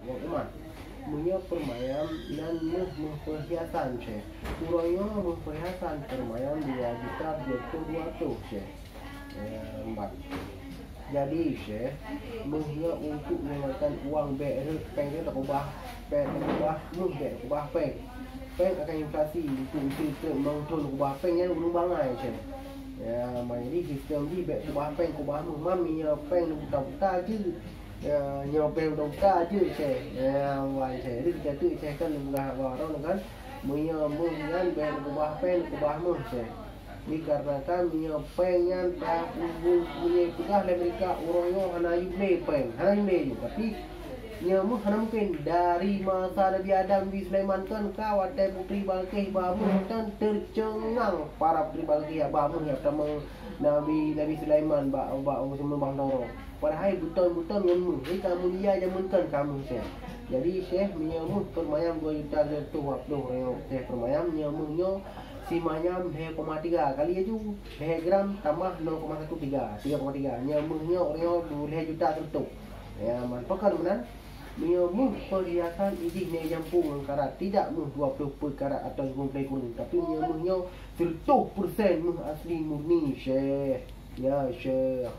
Wang Umat punya permayam dan perhiasan Syekh. Kurangnya perhiasan permayam 2.200.000 Syekh. Jadi Syekh punya untuk menggunakan uang beg peng tak ubah peng akan inflasi untuk kita mengtun ubah peng yang belum bangai Syekh. Ya, jadi sistem di beg ubah peng mami peng buta je. Nyopeng dongka je Syekh. Wai Syekh. Jadi kata Syekh kan enggak warong kan. Menyan ben kubah pen kubah meh Syekh. Dikarenakan menyopengan tak punya pegah mereka orangnya hanayu peng. Hanayu tapi nyamu hana mungkin dari masa Nabi Adam di Sulaiman kan kawatai putri Balqis bamu kan tercengang para putri Balqis bamu yang pertama Nabi Sulaiman ba semua bang dorong. Padahal buton nyamu kita mulia jamunkan kamu Syekh. Jadi Syekh menyamu permayam 2.200.000 Syekh permayam nyamunya si mayam 2,3 kali aja 2 gram tambah 0,13 3,3 nyamunya orang 2 juta tentu. Ya manfaatkan benar. Menyamu perhiasan ini jampung karat tidak 20 karat atau 50 kuning tapi nyamunya 100% asli murni Syekh. Ya Syekh.